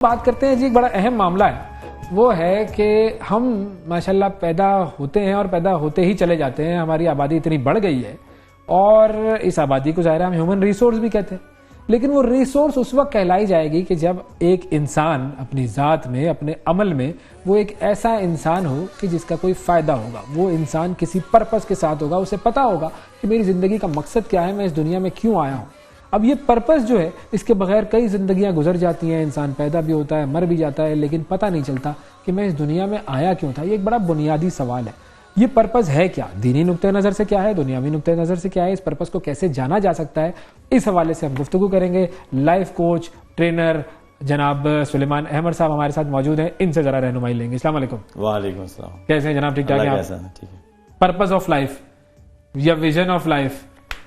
بات کرتے ہیں جی ایک بڑا اہم معاملہ ہے، وہ ہے کہ ہم ماشاءاللہ پیدا ہوتے ہیں اور پیدا ہوتے ہی چلے جاتے ہیں. ہماری آبادی اتنی بڑھ گئی ہے اور اس آبادی کو ظاہر ہم ہیومن ریسورس بھی کہتے ہیں، لیکن وہ ریسورس اس وقت کہلائی جائے گی کہ جب ایک انسان اپنی ذات میں، اپنے عمل میں وہ ایک ایسا انسان ہو کہ جس کا کوئی فائدہ ہوگا، وہ انسان کسی پرپس کے ساتھ ہوگا، اسے پتا ہوگا کہ میری زندگی کا مقصد کیا ہے، میں اس دنیا میں کیوں آیا ہوں. اب یہ پرپس جو ہے اس کے بغیر کئی زندگیاں گزر جاتی ہیں، انسان پیدا بھی ہوتا ہے، مر بھی جاتا ہے، لیکن پتہ نہیں چلتا کہ میں اس دنیا میں آیا کیوں تھا. یہ ایک بڑا بنیادی سوال ہے. یہ پرپس ہے کیا؟ دینی نقطہ نظر سے کیا ہے؟ دنیاوی نقطہ نظر سے کیا ہے؟ اس پرپس کو کیسے جانا جا سکتا ہے؟ اس حوالے سے ہم گفتگو کریں گے. لائف کوچ، ٹرینر جناب سلیمان احمد صاحب ہمارے ساتھ موجود ہیں، ان سے ذرا رہنمائی لیں گے. السلام علیکم. وعلیکم السلام. کیسے ہیں جناب؟ ٹھیک ٹھاک ہیں؟ پرپس آف لائف یا ویژن آف لائف،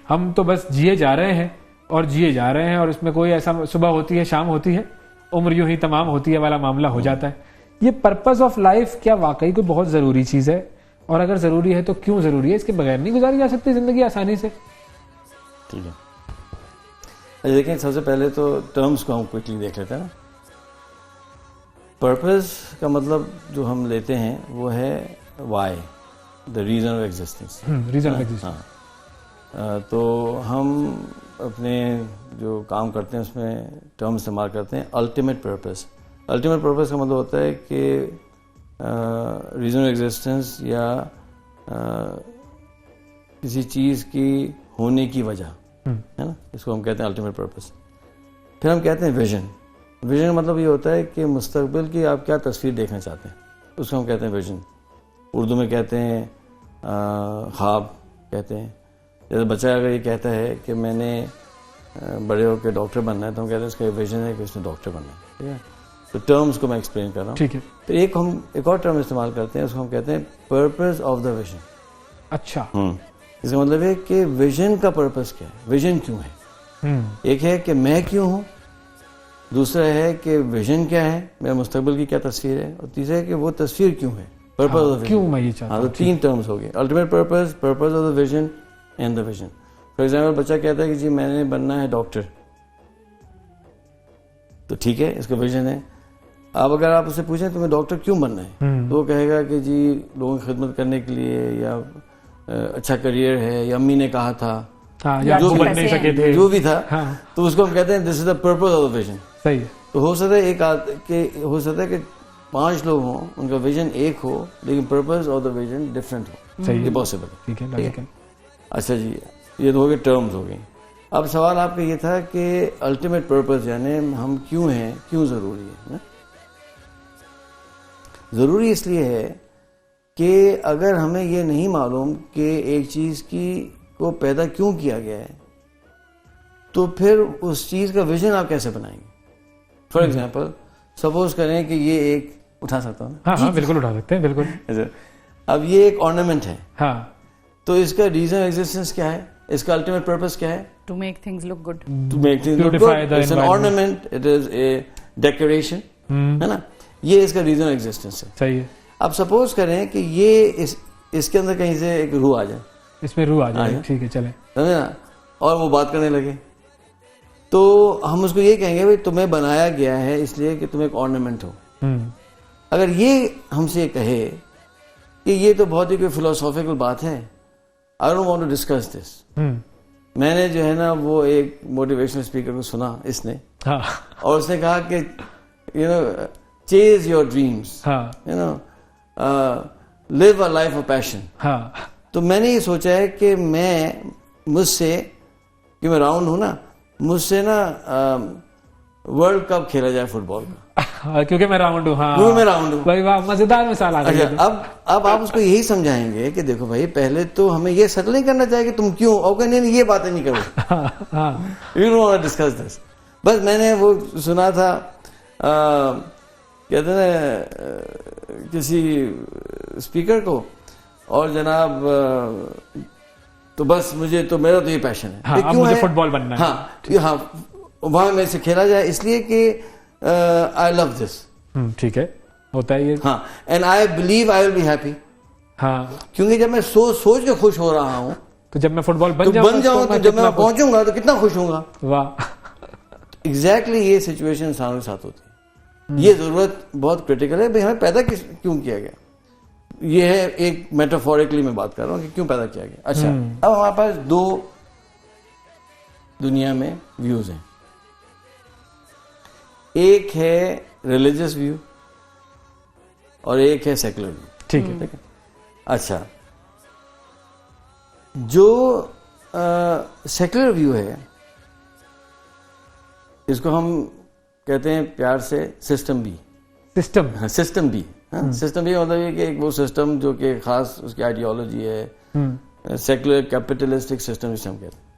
ہم تو بس جیے جا رہے ہیں اور جیے جا رہے ہیں، اور اس میں کوئی ایسا صبح ہوتی ہے، شام ہوتی ہے، عمر یوں ہی تمام ہوتی ہے والا معاملہ ہو جاتا ہے. یہ پرپس آف لائف کیا واقعی کوئی بہت ضروری چیز ہے؟ اور اگر ضروری ہے تو کیوں ضروری ہے؟ اس کے بغیر نہیں گزاری جا سکتی زندگی آسانی سے؟ ٹھیک ہے، دیکھیں سب سے پہلے تو ٹرمز کو ہم کوئکلی دیکھ لیتے ہیں نا. پرپس کا مطلب جو ہم لیتے ہیں وہ ہے why, the reason of existence. Reason of existence. تو ہم اپنے جو کام کرتے ہیں اس میں ٹرم استعمال کرتے ہیں الٹیمیٹ پرپس. الٹیمیٹ پرپس کا مطلب ہوتا ہے کہ ریزن آف ایگزسٹنس یا کسی چیز کی ہونے کی وجہ ہے نا، اس کو ہم کہتے ہیں الٹیمیٹ پرپس. پھر ہم کہتے ہیں ویژن. ویژن کا مطلب یہ ہوتا ہے کہ مستقبل کی آپ کیا تصویر دیکھنا چاہتے ہیں، اس کو ہم کہتے ہیں ویژن. اردو میں کہتے ہیں خواب کہتے ہیں. جیسے بچہ اگر یہ کہتا ہے کہ میں نے بڑے ہو کے ڈاکٹر بننا ہے تو ہم کہتے ہیں اس کا ویژن ہے کہ اس نے ڈاکٹر بننا ہے. ٹھیک ہے، تو ٹرمز کو میں ایکسپلین کر رہا ہوں. ٹھیک ہے. تو ایک اور ٹرم استعمال کرتے ہیں، اس کو ہم کہتے ہیں پرپز آف دا ویژن. اچھا. اس کا مطلب ہے کہ ویژن کا پرپز کیا ہے، ویژن کیوں ہے. ایک ہے کہ میں کیوں ہوں، دوسرا ہے کہ ویژن کیا ہے، میرے مستقبل کی کیا تصویر ہے، اور تیسرا ہے کہ وہ تصویر کیوں ہے. پرپز آف کیوں میں یہ چاہتا ہوں. تو تین ٹرمز ہو گئے، ultimate purpose, purpose of the vision and the vision. For example بچہ کہتا ہے کہ جی میں نے بننا ہے ڈاکٹر، تو ٹھیک ہے، اس کا ویژن ہے. اب اگر آپ اسے پوچھیں تمہیں ڈاکٹر کیوں بننا ہے، تو وہ کہے گا کہ جی لوگوں کی خدمت کرنے کے لیے، یا اچھا کریئر ہے، یا امی نے کہا تھا، جو بھی تھا، تو اس کو ہم کہتے ہیں this is the purpose of the vision. صحیح ہے. تو ہو سکتا ہے کہ 5 لوگ ہوں، ان کا ویژن ایک ہو لیکن purpose of the vision different ہو. یہ پاسبل ہے. ٹھیک ہے. اچھا جی، یہ تو ہو گئے ٹرمز ہو گئی. اب سوال آپ کا یہ تھا کہ الٹیمیٹ پرپز یعنی ہم کیوں ہیں، کیوں ضروری ہے. ضروری اس لیے ہے کہ اگر ہمیں یہ نہیں معلوم کہ ایک چیز کو پیدا کیوں کیا گیا ہے، تو پھر اس چیز کا ویژن آپ کیسے بنائیں گے. فار ایگزامپل سپوز کریں کہ یہ ایک اٹھا سکتا ہوں. ہاں بالکل اٹھا سکتے ہیں، بالکل. اب یہ ایک ornament ہے، ہاں، تو اس کا ریزن آف ایگزسٹنس کیا ہے، اس کا الٹیمیٹ پرپز کیا ہے؟ To make things look good. To make things look good. It's an ornament, it is a decoration, ہے نا. یہ اس کا ریزن آف ایگزسٹنس ہے. صحیح ہے. اب سپوز کریں کہ یہ اس کے اندر کہیں سے ایک روح آ جائے، اس میں روح آ جائے. ٹھیک ہے، چلیں، سمجھے نا، اور وہ بات کرنے لگے، تو ہم اس کو یہ کہیں گے بھائی تمہیں بنایا گیا ہے اس لیے کہ تم ایک ornament ہو. اگر یہ ہم سے کہے کہ یہ تو بہت ہی کوئی فلاسافیکل بات ہے، I don't want to discuss this. میں نے جو ہے نا وہ ایک موٹیویشنل اسپیکر کو سنا، اس نے، اور اس نے کہا کہ chase your dreams, live a life of passion. تو میں نے یہ سوچا ہے کہ مجھ سے، کہ میں راؤنڈ ہوں نا، مجھ سے نا ورلڈ کپ کھیلا جائے فٹ بال کا، کیونکہ میں راؤنڈ ہوں. ہاں، کیونکہ میں راؤنڈ ہوں. بھائی واہ، مزیدار مثال آ گئی. اب آپ اس کو یہی سمجھائیں گے کہ دیکھو بھائی پہلے تو ہمیں یہ سیٹل نہیں کرنا چاہیے کہ تم کیوں، اور کہ نہیں یہ باتیں نہیں کرو، you don't want to discuss this. بس میں نے وہ سنا تھا، کہتے ہیں کسی اسپیکر کو، اور جناب تو بس میرا تو یہ پیشن ہے، کیوں ہے فٹ بال بننا ہے. ہاں، وہاں میں سے کھیلا جائے اس لیے کہ آئی لو دس. ٹھیک ہے، ہوتا ہے یہ. ہاں، and I believe I will be happy. ہاں، کیونکہ جب میں سوچ کے خوش ہو رہا ہوں، تو جب میں فٹ بال بن جاؤں تو جب میں پہنچوں گا تو کتنا خوش ہوں گا. واہ. ایگزیکٹلی یہ سچویشن انسانوں کے ساتھ ہوتی ہے. یہ ضرورت بہت کریٹیکل ہے. بھائی ہمیں پیدا کیوں کیا گیا, یہ ہے ایک میٹافوریکلی میں بات کر رہا ہوں کہ کیوں پیدا کیا گیا. اچھا, اب ہمارے پاس دو دنیا میں ویوز ہیں. ایک ہے ریلیجس ویو اور ایک ہے سیکولر ویو. ٹھیک ہے. اچھا, جو سیکولر ویو ہے اس کو ہم کہتے ہیں پیار سے سسٹم بی. سسٹم بی مطلب یہ کہ ایک وہ سسٹم جو کہ خاص اس کی آئیڈیالوجی ہے, سیکولر کیپٹلسٹک سسٹم جسے ہم کہتے ہیں.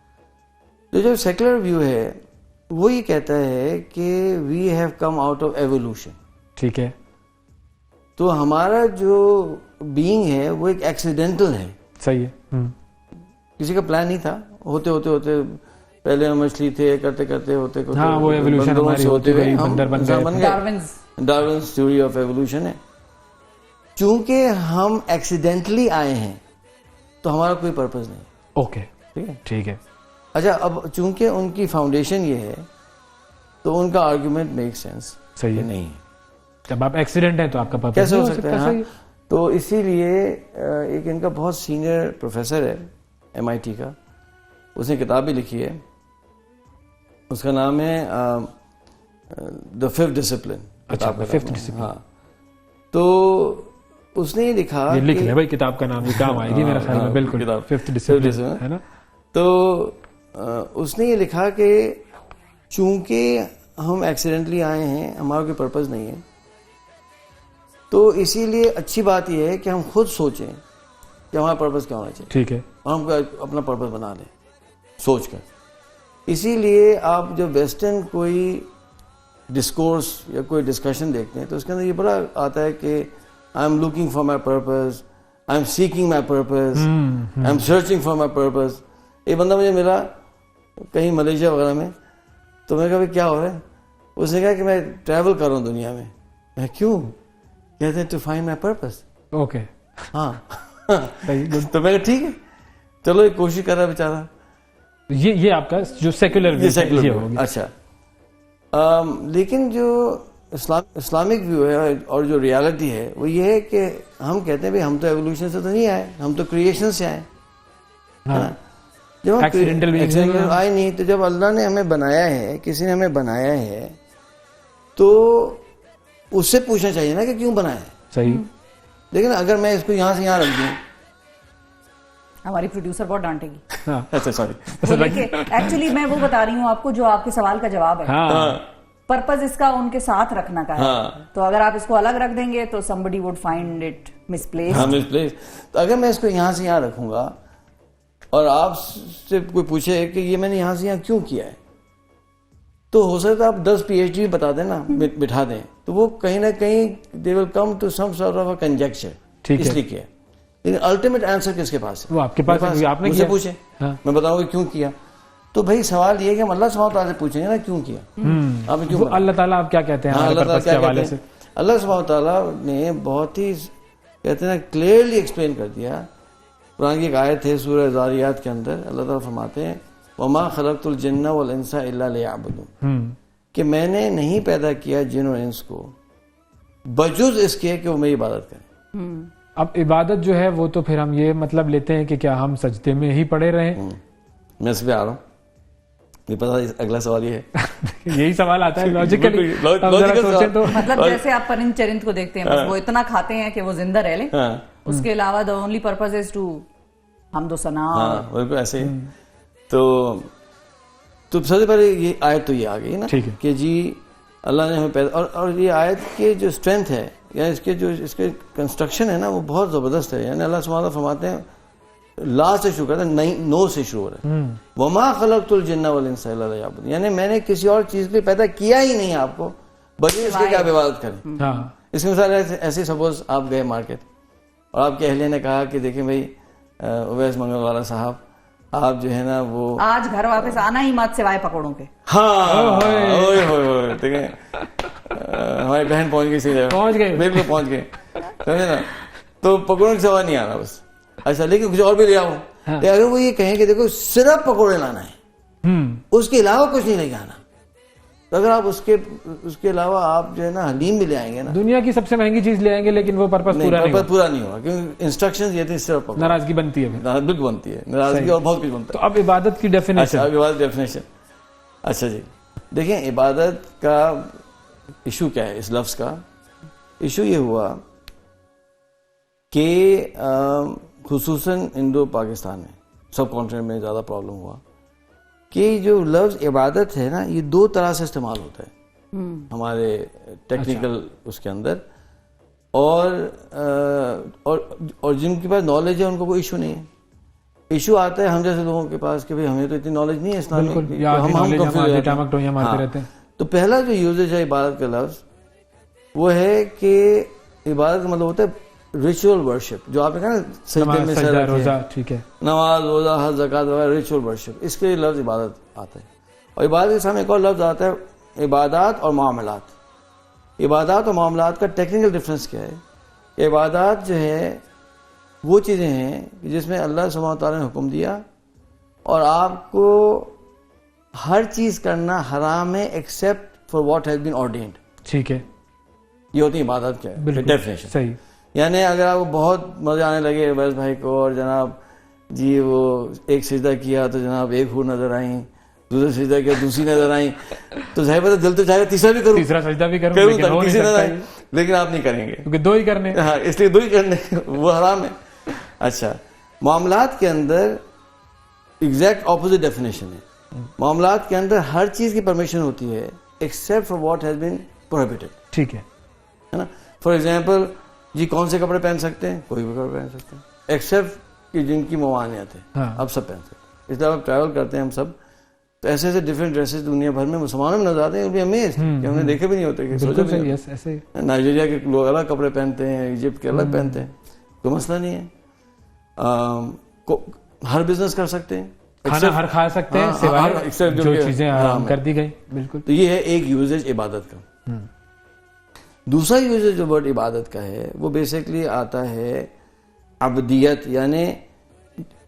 تو جو سیکولر ویو ہے وہ یہ کہتا ہے کہ we have come out of evolution. ٹھیک ہے. تو ہمارا جو بینگ ہے وہ ایک ایکسیڈنٹل ہے. صحیح ہے. کسی کا پلان نہیں تھا, ہوتے ہوتے ہوتے پہلے ہم مچھلی تھے, کرتے کرتے ہوتے ہاں وہ ایوولوشن ہماری ہوتے ہوئے بندر بن گئے. ڈارونز تھیوری آف ایوولوشن ہے. چونکہ ہم ایکسیڈنٹلی آئے ہیں تو ہمارا کوئی پرپز نہیں. اوکے, ٹھیک ہے. اچھا, اب چونکہ ان کی فاؤنڈیشن یہ ہے تو ان کا آرگیومنٹ میک سینس. صحیح نہیں ہے. جب آپ ایکسیڈنٹ ہیں تو آپ کا پرپز کیسے ہو سکتا ہے. تو اسی لیے ایک ان کا بہت سینئر پروفیسر ہے MIT کا, اس نے کتاب بھی لکھی ہے, اس کا نام ہے دا ففتھ ڈسپلن. ہاں, تو اس نے یہ لکھا, لکھ لیں بھائی کتاب کا نام, یہ کام آئے گی میرا خیال میں. بالکل, ففتھ ڈسپلن ہے نا. تو اس نے یہ لکھا کہ چونکہ ہم ایکسیڈنٹلی آئے ہیں, ہمارا کوئی پرپز نہیں ہے, تو اسی لیے اچھی بات یہ ہے کہ ہم خود سوچیں کہ ہمارا پرپز کیا ہونا چاہیے. ٹھیک ہے. اور ہم اپنا پرپز بنا لیں سوچ کر. اسی لیے آپ جب ویسٹرن کوئی ڈسکورس یا کوئی ڈسکشن دیکھتے ہیں تو اس کے اندر یہ بڑا آتا ہے کہ I am looking for my purpose, I am seeking my purpose, I am searching for my purpose. ایک بندہ مجھے ملا کہیں ملیشیا وغیرہ میں, تو میں نے کہا بھائی کیا ہو رہا ہے. اس نے کہا کہ میں ٹریول کر رہا ہوں دنیا میں. میں کیوں؟ کہتے ہیں to find my purpose. Okay. ہاں, تو میں کہا ٹھیک ہے چلو ایک کوشش کر رہا ہے بیچارہ. یہ آپ کا جو سیکولر ویو ہوگی. اچھا, لیکن جو اسلامک ویو ہے اور جو ریالٹی ہے وہ یہ ہے کہ ہم کہتے ہیں بھائی ہم تو ایوولوشن سے تو نہیں آئے, ہم تو کریشن سے آئے. جب ہم آئے نہیں, تو جب اللہ نے ہمیں بنایا ہے, کسی نے ہمیں بنایا ہے, تو اس سے پوچھنا چاہیے نا کہ کیوں بنایا ہے. صحیح. لیکن اگر میں اس کو یہاں سے یہاں رکھ دوں, ہماری پروڈیوسر بہت ڈانٹے گی. اچھا سوری, ایکچولی میں وہ بتا رہی ہوں آپ کو جو آپ کے سوال کا جواب ہے. پرپز اس کا ان کے ساتھ رکھنا کا ہے, تو اگر آپ اس کو الگ رکھ دیں گے تو somebody would find it misplaced. تو اگر میں اس کو یہاں سے یہاں رکھوں گا اور آپ سے کوئی پوچھے کہ یہ میں نے یہاں سے یہاں کیوں کیا ہے, تو ہو سکتا ہے آپ 10 PhD بتا دیں نا, بٹھا دیں, تو وہ کہیں نہ کہیں they will come to some sort of a conjecture. اس لیے کیا, لیکن الٹیمیٹ آنسر کس کے پاس ہے؟ وہ آپ کے پاس ہے, آپ نے مجھ سے پوچھیں, میں بتاؤں گا کیوں کیا. تو بھائی سوال یہ ہے کہ ہم اللہ سبحانہ تعالیٰ سے پوچھیں گے نا کیوں کیا, آپ نے کیوں. اللہ تعالیٰ آپ کیا کہتے ہیں اللہ تعالیٰ کے حوالے سے؟ اللہ سبحانہ تعالیٰ نے بہت ہی کہتے ہیں کلیئرلی ایکسپلین کر دیا. قرآن کی ایک آیت ہے سورہ ذاریات کے اندر, اللہ تعالیٰ فرماتے ہیں وما خلقت الجن والانس الا لیعبدون, کہ میں نے نہیں پیدا کیا جن اور انس کو بجز اس کے کہ وہ میری عبادت کریں. اب عبادت جو ہے وہ تو پھر ہم یہ مطلب لیتے ہیں کہ کیا ہم سجدے میں ہی پڑے رہیں. میں اس پہ آ رہا ہوں, یہ پتا اگلا سوال یہ ہے. یہی سوال آتا ہے لاجیکلی, مطلب جیسے آپ پرند چرند کو دیکھتے ہیں, بس وہ اتنا کھاتے ہیں کہ وہ زندہ رہ لیں, اس کے علاوہ the only purpose is to حمد و ثنا. بالکل ایسے ہی. تو سب سے پہلے یہ آیت تو یہ آ گئی نا کہ جی اللہ نے ہمیں پیدا, اور یہ آیت کے جو اسٹرینتھ ہے یا اس کے کنسٹرکشن ہے نا وہ بہت زبردست ہے. یعنی اللہ سبحانہ فرماتے ہیں لا سے شروع کرتا ہے, نو سے شروع ہو رہا ہے, وما خلقت الجن والانس الا لیعبدون, یعنی میں نے کسی اور چیز کے لیے پیدا کیا ہی نہیں آپ کو بجے اس کے کہ آپ عبادت کریں. اس کی مثال ایسے سپوز آپ گئے مارکیٹ اور آپ کے اہلیہ نے کہا کہ دیکھیں بھائی اویس منگل والا صاحب, آپ جو ہے نا وہ آج گھر واپس آنا ہی مت سوائے پکوڑوں کے. ہاں دیکھیں ہماری بہن پہنچ گئی, سیدھے پہنچ گئے, بالکل پہنچ گئے, سمجھے نا, تو پکوڑوں کے سوا نہیں آنا بس. اچھا لیکن کچھ اور بھی لے آؤں, اگر وہ یہ کہیں کہ دیکھو صرف پکوڑے لانا ہے, اس کے علاوہ کچھ نہیں لے کے آنا, تو اگر آپ اس کے علاوہ آپ جو ہے نا حلیم بھی لے آئیں گے نا, دنیا کی سب سے مہنگی چیز لے آئیں گے لیکن وہ پرپز پورا نہیں ہوگا, کیونکہ انسٹرکشن یہ تھی صرف ناراضگی بنتی ہے, بالکل بنتی ہے ناراضگی اور بہت کچھ بنتا ہے. تو اب عبادت کی ڈیفینیشن. اب عبادت ڈیفینیشن, اچھا جی دیکھیں عبادت کا ایشو کیا ہے. اس لفظ کا ایشو یہ ہوا کہ خصوصاً انڈو پاکستان میں, سب کانٹیننٹ میں زیادہ پرابلم ہوا کہ جو لفظ عبادت ہے نا یہ دو طرح سے استعمال ہوتا ہے ہمارے ٹیکنیکل اس کے اندر, اور جن کے پاس نالج ہے ان کو کوئی ایشو نہیں ہے. ایشو آتا ہے ہم جیسے لوگوں کے پاس کہ بھئی ہمیں تو اتنی نالج نہیں ہے اسلام میں. تو پہلا جو یوزیج ہے عبادت کا لفظ وہ ہے کہ عبادت کا مطلب ہوتا ہے ریچول ورشپ, جو آپ نے کہا نا سجدے میں سر رکھے, نماز روزہ حج زکات وغیرہ, ریچول ورشپ, اس کے لیے لفظ عبادت آتا ہے. اور عبادت کے سامنے ایک اور لفظ آتا ہے عبادات اور معاملات. عبادات اور معاملات کا ٹیکنیکل ڈفرینس کیا ہے؟ عبادات جو ہے وہ چیزیں ہیں جس میں اللہ سبحانہ و تعالیٰ نے حکم دیا اور آپ کو ہر چیز کرنا حرام ہے except for what has been ordained. ٹھیک ہے, یہ ہوتی ہے عبادت کیا ہے ڈیفینیشن. صحیح. یعنی اگر آپ کو بہت مزے آنے لگے ویس بھائی کو, اور جناب جی وہ ایک سجدہ کیا تو جناب ایک ہور نظر آئیں, دوسرا سجدہ کیا دوسری نظر آئیں, تو ظاہر بات ہے دل تو چاہے تیسرا بھی کروں, تیسرا سجدہ بھی کروں, لیکن آپ نہیں کریں گے کیونکہ دو ہی کرنے. ہاں, اس لیے دو ہی کرنے, وہ حرام ہے. اچھا, معاملات کے اندر ایگزیکٹ اپوزٹ ڈیفینیشن ہے. معاملات کے اندر ہر چیز کی پرمیشن ہوتی ہے except for what has been prohibited. ٹھیک ہے نا. فار ایگزامپل جی کون سے کپڑے پہن سکتے ہیں؟ کوئی بھی کپڑے پہن سکتے ہیں ایکسیپٹ کہ جن کی ممانعت ہے, اب سب پہن سکتے ہیں. اس طرح آپ ٹریول کرتے ہیں ہم سب, تو ایسے ایسے ڈفرینٹ ڈریسز دنیا بھر میں مسلمانوں میں نظر آتے ہیں, امیز کہ ہم نے دیکھے بھی نہیں ہوتے. نائجیریا کے لوگ الگ کپڑے پہنتے ہیں, ایجپٹ کے الگ پہنتے ہیں, کوئی مسئلہ نہیں ہے. ہر بزنس کر سکتے ہیں, کھانا ہر کھا سکتے ہیں سوائے جو چیزیں حرام کر دی گئی. بالکل. تو یہ ہے ایک یوزیج عبادت کا. دوسرا یوزیج جو ورڈ عبادت کا ہے وہ بیسکلی آتا ہے عبدیت, یعنی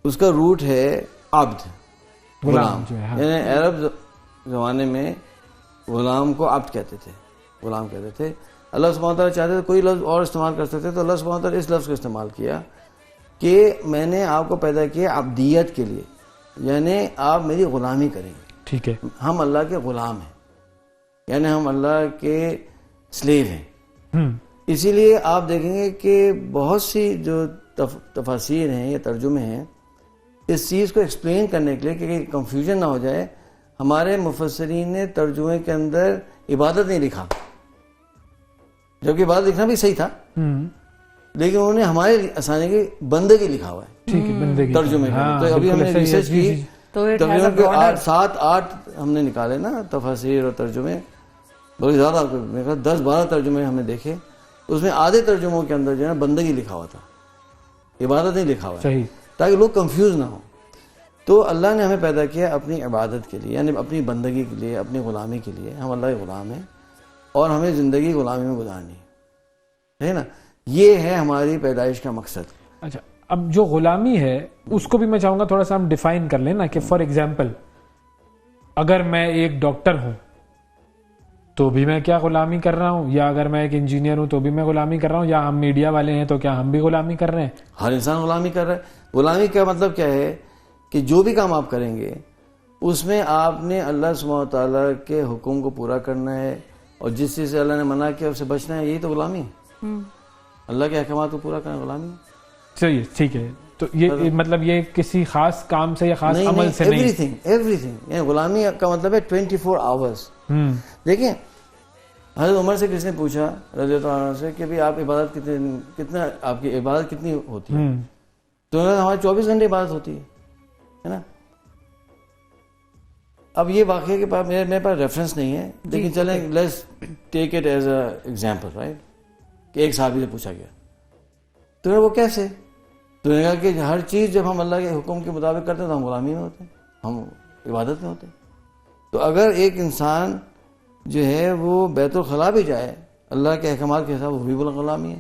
اس کا روٹ ہے عبد, غلام. یعنی عرب زمانے میں غلام کو عبد کہتے تھے, غلام کہتے تھے. اللہ سبحانہ وتعالیٰ چاہتے تھے کوئی لفظ اور استعمال کر سکتے تو اللہ سبحانہ وتعالیٰ اس لفظ کو استعمال کیا کہ میں نے آپ کو پیدا کیا عبدیت کے لیے, یعنی آپ میری غلامی کریں گے. ٹھیک ہے, ہم اللہ کے غلام ہیں, یعنی ہم اللہ کے سلیو ہیں. اسی لیے آپ دیکھیں گے کہ بہت سی جو تفاسیر ہیں یا ترجمے ہیں اس چیز کو ایکسپلین کرنے کے لیے کہ کنفیوژن نہ ہو جائے, ہمارے مفسرین نے ترجمے کے اندر عبادت نہیں لکھا, جبکہ عبادت لکھنا بھی صحیح تھا, لیکن انہوں نے ہمارے آسانی کی بندگی لکھا ہوا ہے ترجمے میں. تو ابھی ہم نے ریسرچ کی, تقریباً 7-8 ہم نے نکالے نا تفاسیر اور ترجمے, بہت زیادہ 10-12 ترجمے ہم نے دیکھے. اس میں آدھے ترجموں کے اندر جو ہے بندگی لکھا ہوا تھا, عبادت نہیں لکھا ہوا ہے, تاکہ لوگ کنفیوز نہ ہوں. تو اللہ نے ہمیں پیدا کیا اپنی عبادت کے لیے, یعنی اپنی بندگی کے لیے, اپنی غلامی کے لیے. ہم اللہ کے غلام ہیں اور ہمیں زندگی غلامی میں گزارنی ہے نا. یہ ہے ہماری پیدائش کا مقصد. اچھا, اب جو غلامی ہے اس کو بھی میں چاہوں گا تھوڑا سا ہم ڈیفائن کر لیں نا, کہ فار ایگزامپل اگر میں ایک ڈاکٹر ہوں تو بھی میں کیا غلامی کر رہا ہوں, یا اگر میں ایک انجینئر ہوں تو بھی میں غلامی کر رہا ہوں, یا ہم میڈیا والے ہیں تو کیا ہم بھی غلامی کر رہے ہیں؟ ہر انسان غلامی کر رہا ہے. غلامی کا مطلب کیا ہے کہ جو بھی کام آپ کریں گے اس میں آپ نے اللہ سبحانہ وتعالیٰ کے حکم کو پورا کرنا ہے, اور جس چیز سے اللہ نے منع کیا اس سے بچنا ہے. یہی تو غلامی ہے, اللہ کے احکامات کو پورا کرنا غلامی ہے. صحیح ہے, ٹھیک ہے. تو یہ مطلب یہ کسی خاص کام سے یا خاص عمل سے نہیں, ایوری تھنگ. یعنی غلامی کا مطلب ہے 24 آورز. دیکھیں حضرت عمر سے کس نے پوچھا رضی اللہ عنہ سے کہ بھی آپ عبادت کتنا آپ کی عبادت کتنی ہوتی ہے, تو ہماری 24 گھنٹے عبادت ہوتی ہے نا. اب یہ واقعے کے پاس میرے پاس ریفرنس نہیں ہے, لیکن چلیں let's take it as a example, right, کہ ایک صحابی سے پوچھا گیا تو وہ کیسے, تو نے کہا کہ ہر چیز جب ہم اللہ کے حکم کے مطابق کرتے ہیں تو ہم غلامی میں ہوتے ہیں, ہم عبادت میں ہوتے ہیں. تو اگر ایک انسان جو ہے وہ بیت الخلاء بھی جائے اللہ کے احکامات کے حساب, وہ بھی غلامی ہے.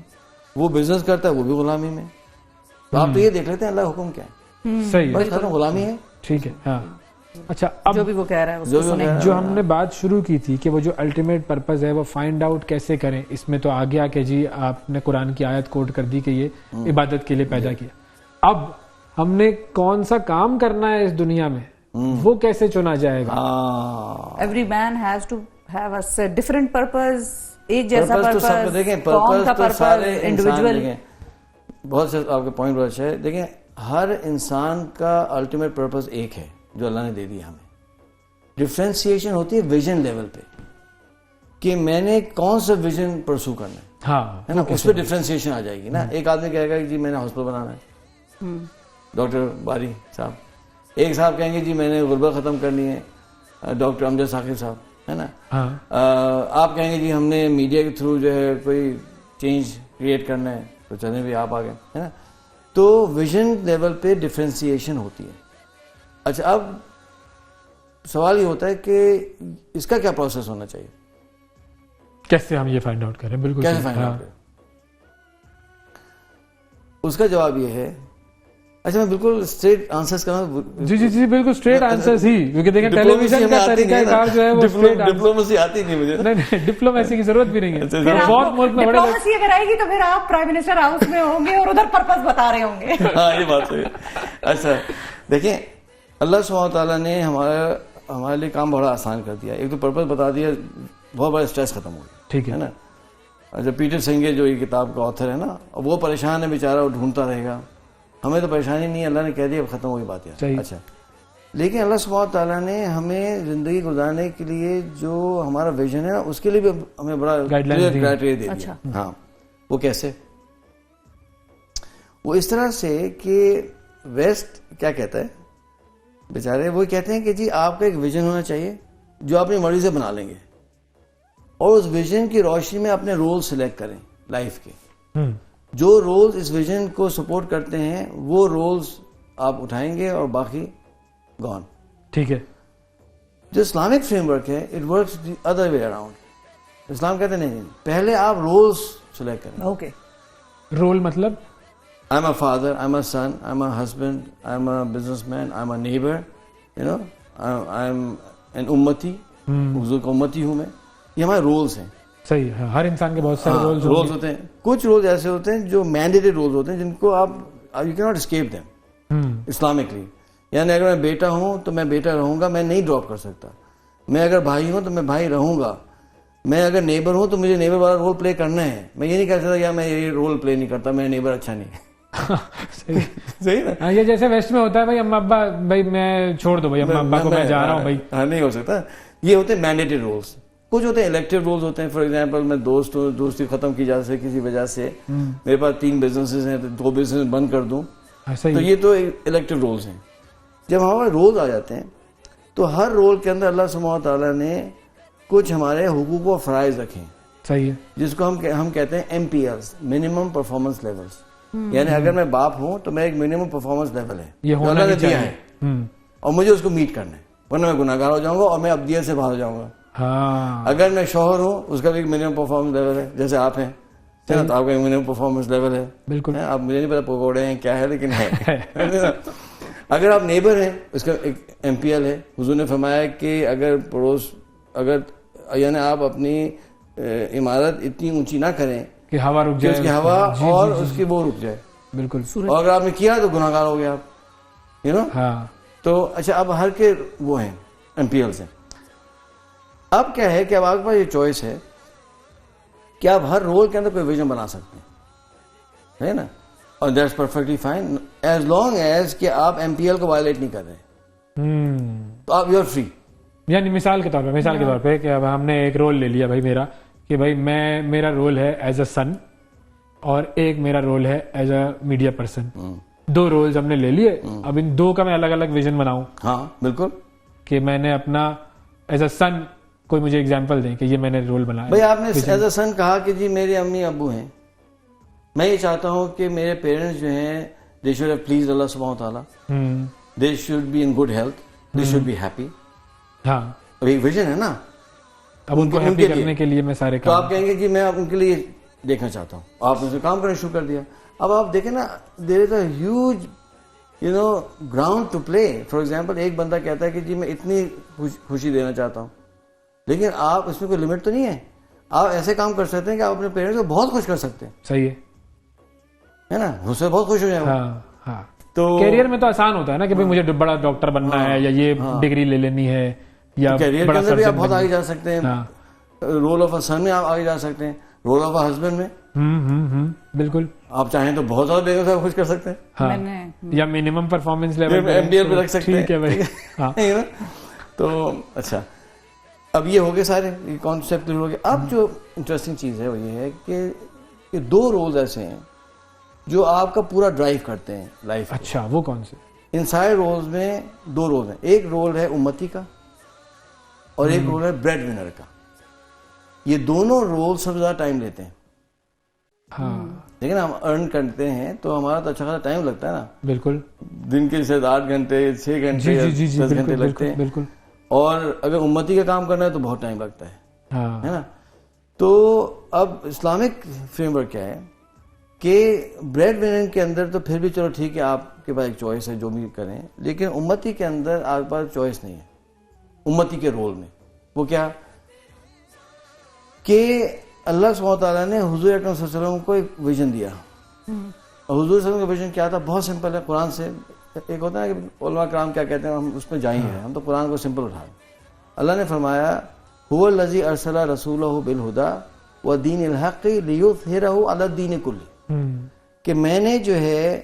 وہ بزنس کرتا ہے وہ بھی غلامی میں. تو آپ تو یہ دیکھ لیتے ہیں اللہ کا حکم کیا ہے, صحیح بس ختم, غلامی ہے. ٹھیک ہے, ہاں اچھا اب جو بھی وہ کہہ رہا ہے اس کو سنیں. جو ہم نے بات شروع کی تھی کہ وہ جو الٹیمیٹ پرپز ہے وہ فائنڈ آؤٹ کیسے کریں, اس میں تو آ گیا کہ جی آپ نے قرآن کی آیت کوٹ کر دی کہ یہ عبادت کے لیے پیدا کیا. اب ہم نے کون سا کام کرنا ہے اس دنیا میں وہ کیسے چنا جائے گا؟ Every man has to have a different purpose. ایک جیسا پرپز, قوم کا پرپز, انڈیویجول. بہت سے آپ کے پوائنٹ بہت اچھا ہے. دیکھیں ہر انسان کا الٹیمیٹ پرپز ایک ہے جو اللہ نے دے دیا ہمیں. ڈفرینسیشن ہوتی ہے ویژن لیول پہ کہ میں نے کون سا ویژن پرسو کرنا ہے نا, اس پہ ڈفرینسیشن آ جائے گی نا. ایک آدمی کہے گا کہ جی میں نے ہاسپٹل بنانا ہے, ڈاکٹر باری صاحب. ایک صاحب کہیں گے جی میں نے غربت ختم کرنی ہے, ڈاکٹر امجد ثاقب صاحب, ہے نا. آپ کہیں گے جی ہم نے میڈیا کے تھرو جو ہے کوئی چینج کریٹ کرنا ہے, تو چلیں بھی آپ آگے, ہے نا. تو ویژن لیول پہ ڈفرینسیشن ہوتی ہے. اچھا اب سوال یہ ہوتا ہے کہ اس کا کیا پروسیس ہونا چاہیے, کیسے ہم یہ فائنڈ آؤٹ کریں؟ بالکل کیسے فائنڈ آؤٹ کریں, اس کا جواب یہ ہے. اچھا میں بالکل اسٹریٹ آنسرز کروں. جی جی جی بالکل اسٹریٹ آنسرز ہی, کیونکہ دیکھیں ٹیلی ویژن کا طریقہ کار جو ہے وہ ڈپلومیسی آتی نہیں مجھے. نہیں ڈپلومیسی کی ضرورت بھی نہیں ہے. بہت ملک میں بڑے ڈپلومیسی اگر آئے گی تو پھر آپ پرائم منسٹر ہاؤس میں ہوں گے اور ادھر پرپز بتا رہے ہوں گے. ہاں یہ بات ہے. اچھا دیکھیں اللہ سبحانہ تعالیٰ نے ہمارے لیے کام بڑا آسان کر دیا. ایک تو پرپز بتا دیا, بہت بڑا اسٹریس ختم ہو گیا. ٹھیک ہے نا. اچھا پیٹر سنگے جو یہ کتاب کا آتھر ہے نا, وہ پریشان ہے بیچارہ, وہ ڈھونڈتا رہے گا. ہمیں تو پریشانی نہیں ہے, اللہ نے کہہ دیا اب ختم ہوئی بات ہے. اچھا لیکن اللہ سبحانہ تعالیٰ نے ہمیں زندگی گزارنے کے لیے جو ہمارا ویژن ہے اس کے لیے بھی ہمیں بڑا کرائٹیریا دے دیا. ہاں وہ کیسے؟ وہ اس طرح سے کہ ویسٹ کیا کہتا ہے بیچارے, وہ کہتے ہیں کہ جی آپ کا ایک ویژن ہونا چاہیے جو آپ اپنی مرضی سے بنا لیں گے, اور اس ویژن کی روشنی میں اپنے رول سلیکٹ کریں لائف کے. جو رولز اس ویژن کو سپورٹ کرتے ہیں وہ رولز آپ اٹھائیں گے اور باقی گون. ٹھیک ہے. جو اسلامک فریم ورک ہے it works the other way around. Islam کہتے ہیں نہیں, پہلے آپ رولز سلیکٹ کریں. اوکے. رول مطلب I am a father, I am a son, I am a husband, I am a businessman, I am a neighbour, you know, I am an امتی, حضور کا امتی ہوں میں. یہ ہمارے رولز ہیں. صحیح ہے, ہر انسان کے بہت سارے رولز ہوتے ہیں. کچھ رولز ایسے ہوتے ہیں جو مینڈیٹری رولز ہوتے ہیں جن کو آپ یو کی ناٹ اسکیپ دیم اسلامکلی. یعنی اگر میں بیٹا ہوں تو میں بیٹا رہوں گا, میں نہیں ڈراپ کر سکتا. میں اگر بھائی ہوں تو میں بھائی رہوں گا. میں اگر نیبر ہوں تو مجھے نیبر والا رول پلے کرنا ہے. میں یہ نہیں کہہ سکتا یار میں یہ رول پلے نہیں کرتا, میرا نیبر اچھا نہیں. صحیح نا. یہ جیسے ویسٹ میں ہوتا ہے بھائی اما ابا, بھائی میں چھوڑ دو بھائی اما ابا کو, میں جا رہا ہوں بھائی. ہاں نہیں ہو سکتا. یہ ہوتے ہیں مینڈیٹری رولز. کچھ ہوتے ہیں الیکٹیو رولز ہوتے ہیں. فار ایگزامپل میں دوست ہوں, دوستی ختم کی جا سکے کسی وجہ سے, میرے پاس 3 بزنسز ہیں تو 2 بزنس بند کر دوں, تو یہ تو الیکٹیو رولز ہیں. جب ہمارے رولز آ جاتے ہیں تو ہر رول کے اندر اللہ سبحانہ تعالیٰ نے کچھ ہمارے حقوق و فرائض رکھے ہیں. صحیح ہے. جس کو ہم کہتے ہیں MPLs, منیمم پرفارمنس لیولس. یعنی اگر میں باپ ہوں تو میں ایک منیمم پرفارمنس لیول ہے جو اللہ نے دیا ہے, اور مجھے اس کو میٹ کرنا ہے, ورنہ میں گناہگار ہو جاؤں گا اور میں ابدیت سے باہر ہو جاؤں گا. اگر میں شوہر ہوں اس کا بھی ایک منیمم پرفارمنس لیول ہے, جیسے آپ ہیں تو آپ کا ایک منیمم پرفارمنس لیول ہے. بالکل. آپ مجھے نہیں پتا پکوڑے ہیں کیا ہے لیکن ہے. اگر آپ نیبر ہیں اس کا ایک MPL ہے. حضور نے فرمایا کہ اگر پڑوس, اگر یعنی آپ اپنی عمارت اتنی اونچی نہ کریں کہ ہوا رک جائے, اس کی ہوا اور اس کی وہ رک جائے. بالکل. اور اگر آپ نے کیا تو گناہگار ہو گیا آپ, یو نو. تو اچھا اب ہر کے وہ ہیں MPLs ہیں. اب کیا ہے کہ اب آپ کے پاس یہ چوائس ہے کہ آپ ہر رول کے اندر کوئی ویژن بنا سکتے ہیں, ہے نا, اور that's perfectly fine as long as کہ آپ MPL کو وائلیٹ نہیں کر رہے, تو آپ یو آر فری. یعنی مثال کے طور پہ کہ اب ہم نے ایک رول لے لیا بھائی میرا, کہ بھائی میرا رول ہے ایز اے سن اور ایک میرا رول ہے as a media person. 2 roles ہم نے لے لیے. اب ان 2 کا میں الگ الگ ویژن بناؤں. ہاں بالکل. کہ میں نے اپنا ایز اے سن, کوئی مجھے اگزامپل دیں کہ یہ میں نے رول بنایا. بھائی آپ نے ایز اے سن کہا کہ جی میرے امی ابو ہیں, میں یہ چاہتا ہوں کہ میرے پیرنٹس جو ہیں دے شوڈ ہیو پلیزڈ اللہ سبحانہ تعالیٰ, they should be in good health, they should be happy. ہاں ایک ویژن ہے نا. اب ان کو ہیپی کرنے کے لیے میں سارے کام, تو آپ کہیں گے کہ میں ان کے لیے دیکھنا چاہتا ہوں, آپ ان سے کام کرنا شروع کر دیا. اب آپ دیکھیں نا, there is a huge you know ground to play. For example ایک بندہ کہتا ہے کہ جی میں اتنی خوشی دینا چاہتا ہوں, لیکن آپ اس میں کوئی لمٹ تو نہیں ہے. آپ ایسے کام کر سکتے ہیں کہ آپ اپنے پیرنٹس کو بہت خوش کر سکتے ہیں. صحیح ہے نا, اس سے بہت خوش ہو جائیں. ہاں تو کیریئر میں تو آسان ہوتا ہے نا کہ بھائی مجھے بڑا ڈاکٹر بننا ہے یا یہ ڈگری لے لینی ہے, یا کیریئر کے اندر بھی آپ بہت آگے جا سکتے ہیں. رول آف اے سن میں آپ آگے جا سکتے ہیں, رول آف اے ہسبینڈ میں بالکل آپ چاہیں تو بہت زیادہ بیگم صاحب خوش کر سکتے ہیں, یا منیمم پرفارمنس لیول MDL پہ رکھ سکتے ہیں. ٹھیک ہے بھائی. تو اچھا, اب یہ ہو گئے سارے کانسیپٹ کلیئر ہو گئے. اب جو انٹرسٹنگ چیز ہے وہ یہ ہے کہ 2 رولز ایسے ہیں جو آپ کا پورا ڈرائیو کرتے ہیں لائف. اچھا, وہ کون سے؟ ان سارے رولز میں 2 رول ہیں. ایک رول ہے امتی کا اور ایک رول ہے بریڈ ونر کا. یہ دونوں رول سب سے زیادہ ٹائم لیتے ہیں. لیکن ہم ارن کرتے ہیں تو ہمارا تو اچھا خاصا ٹائم لگتا ہے نا. بالکل, دن کے شاید 8 گھنٹے 6 گھنٹے 10 گھنٹے لگتے ہیں. بالکل. اور اگر امتی کا کام کرنا ہے تو بہت ٹائم لگتا ہے نا. تو اب اسلامک فریم ورک کیا ہے کہ بریڈ ونر کے اندر تو پھر بھی چلو ٹھیک ہے, آپ کے پاس ایک چوائس ہے جو بھی کریں, لیکن امتی کے اندر آپ کے پاس چوائس نہیں ہے. امتی کے رول میں وہ کیا کہ اللہ سبحانہ وتعالیٰ نے حضور اکرم صلی اللہ علیہ وسلم کو ایک ویژن دیا. اور حضور صلی اللہ علیہ وسلم کا ویژن کیا تھا؟ بہت سمپل ہے. قرآن سے ایک ہوتا ہے کہ علماء کرام کیا کہتے ہیں, ہم اس میں جائیں گے, ہم تو قرآن کو سمپل اٹھائیں. اللہ نے فرمایا هو الذی ارسل رسولہ بالہدی ودین الحق لیظہرہ علی الدین کلہ, کہ میں نے جو ہے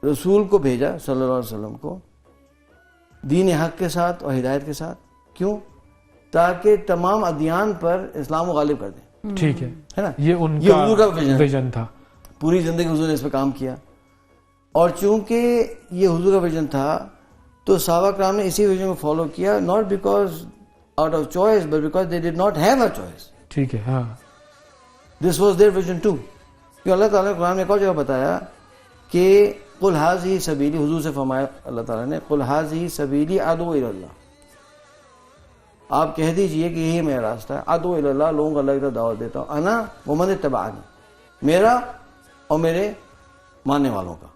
رسول کو بھیجا صلی اللہ علیہ وسلم کو دین حق کے ساتھ اور ہدایت کے ساتھ. کیوں؟ تاکہ تمام ادیان پر اسلام کو غالب کر دیں. ٹھیک ہے نا, یہ ان کا ویژن تھا. پوری زندگی حضور نے اس پہ کام کیا, اور چونکہ یہ حضور کا ویژن تھا تو صحابہ کرام نے اسی ویژن کو فالو کیا, not because out of choice but because they did not have a choice. ٹھیک ہے, ہاں, this was their vision too. کیونکہ اللہ تعالیٰ نے قرآن میں ایک اور جگہ بتایا کہ قل ھذہ سبیلی, حضور سے فرمایا اللہ تعالیٰ نے قل ھذہ سبیلی ادعو الی اللہ, آپ کہہ دیجئے کہ یہی میرا راستہ ہے. ادعو الی اللہ, لوگوں کو اللہ کی طرف دعوت دیتا ہوں. انا ومن اتبعنی, میرا اور میرے ماننے والوں کا.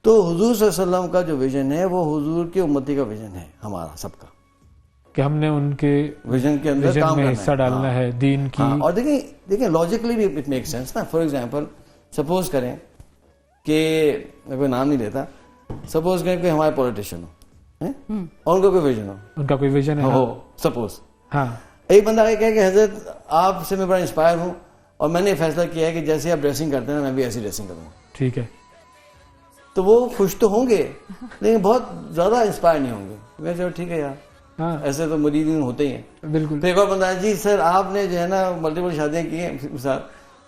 تو حضور صلی اللہ علیہ وسلم کا جو ویژن ہے وہ حضور کی امتی کا ویژن ہے, ہمارا سب کا, کہ ہم نے ان کے ویژن کے اندر کام میں حصہ ڈالنا ہے دین کی. اور دیکھیں لاجیکلی بھی اٹ میک سینس نا. فار ایگزامپل سپوز کریں کہ میں کوئی نام نہیں لیتا, سپوز کریں کہ ہمارے پولیٹیشین ہو اور ان کا کوئی ویژن ہو, ان کا کوئی ویژن ہے سپوز, ہاں, ایک بندہ آگے کہے کہ حضرت آپ سے میں بڑا انسپائر ہوں اور میں نے فیصلہ کیا ہے کہ جیسے آپ ڈریسنگ کرتے ہیں میں بھی ایسی ڈریسنگ کروں. ٹھیک ہے, تو وہ خوش تو ہوں گے لیکن بہت زیادہ انسپائر نہیں ہوں گے. میں چلو ٹھیک ہے یار, ایسے تو مریدین ہوتے ہی ہیں. بالکل. تو ایک اور بندہ ہے جی سر آپ نے جو ہے نا ملٹیپل شادیاں کی ہیں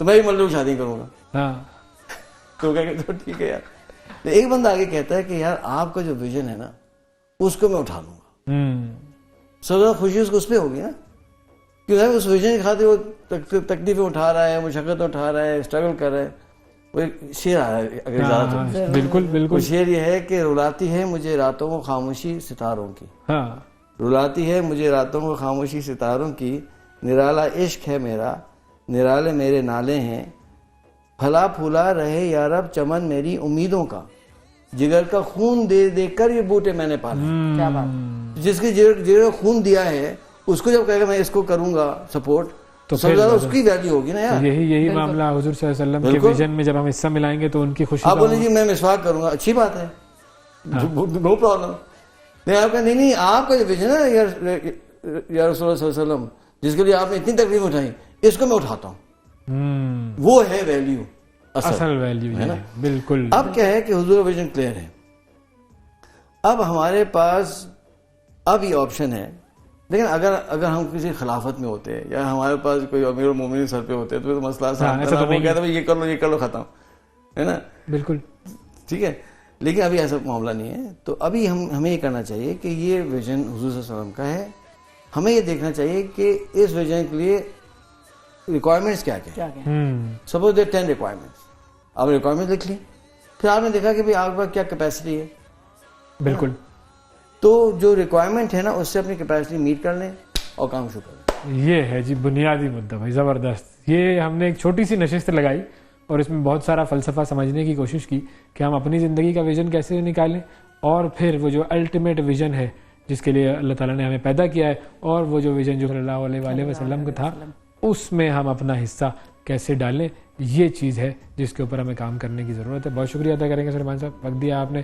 تو میں بھی ملٹیپل شادیاں کروں گا. تو کہہ ٹھیک ہے یار. ایک بندہ آگے کہتا ہے کہ یار آپ کا جو ویژن ہے نا اس کو میں اٹھا لوں گا. سب سے زیادہ خوشی اس کو اس پہ ہوگی نا, کیونکہ اس ویژن کی خاطر وہ تکلیفیں اٹھا رہا ہے, مشقتیں اٹھا رہا ہے, اسٹرگل کر رہا ہے. وہ ایک شعر آ رہا ہے اگر اجازت, بالکل بالکل, شعر یہ ہے کہ رلاتی ہے مجھے راتوں کو خاموشی ستاروں کی, رلاتی ہے مجھے راتوں کو خاموشی ستاروں کی, نرالا عشق ہے میرا, نرالے میرے نالے ہیں, پھلا پھولا رہے یارب چمن میری امیدوں کا, جگر کا خون دے دے کر یہ بوٹے میں نے پالے. کیا بات, جس کے جگر کا خون دیا ہے اس کو جب کہے گا میں اس کو کروں گا سپورٹ تو سب زیادہ اس کی ویلیو ہوگی نا یار. یہی معاملہ حضور صلی اللہ علیہ وسلم کے ویژن میں جب ہم حصہ ملائیں گے تو ان کی خوشی. آپ بولیں جی میں مسواک کروں گا, اچھی بات ہے, نو پرابلم. نہیں آپ کا نہیں آپ کا جو ویژن ہے یا رسول اللہ صلی اللہ علیہ وسلم جس کے لیے آپ نے اتنی تکلیف اٹھائی اس کو میں اٹھاتا ہوں, وہ ہے ویلیو, اصل ویلیو ہے نا. بالکل. اب کیا ہے کہ حضور کا ویژن کلیئر ہے, اب ہمارے پاس اب یہ آپشن ہے. لیکن اگر ہم کسی خلافت میں ہوتے یا ہمارے پاس کوئی امیر المومنین سر پہ ہوتے تو مسئلہ کہتا ہے یہ کر لو ختم ہے نا. بالکل ٹھیک ہے, لیکن ابھی ایسا معاملہ نہیں ہے. تو ابھی ہمیں یہ کرنا چاہیے کہ یہ ویژن حضور صلی اللہ علیہ وسلم کا ہے, ہمیں یہ دیکھنا چاہیے کہ اس ویژن کے لیے ریکوائرمنٹس کیا کیا. سپوز دیر 10 ریکوائرمنٹس, آپ ریکوائرمنٹ لکھ لیں, پھر آپ نے دیکھا کہ آپ کے پاس کیا کیپیسٹی ہے. بالکل. تو جو ریکوائرمنٹ ہے نا اس سے اپنی کیپیسٹی میٹ کر لیں اور کام شروع کر لیں. یہ ہے جی بنیادی مدعا بھائی, زبردست. یہ ہم نے ایک چھوٹی سی نشست لگائی اور اس میں بہت سارا فلسفہ سمجھنے کی کوشش کی کہ ہم اپنی زندگی کا ویژن کیسے نکالیں، اور پھر وہ جو الٹیمیٹ ویژن ہے جس کے لیے اللہ تعالیٰ نے ہمیں پیدا کیا ہے، اور وہ جو ویژن جو صلی اللہ علیہ وآلہ وسلم کا تھا، اس میں ہم اپنا حصہ کیسے ڈالیں، یہ چیز ہے جس کے اوپر ہمیں کام کرنے کی ضرورت ہے. بہت شکریہ ادا کریں گے سلیمان صاحب، وقت دیا آپ نے،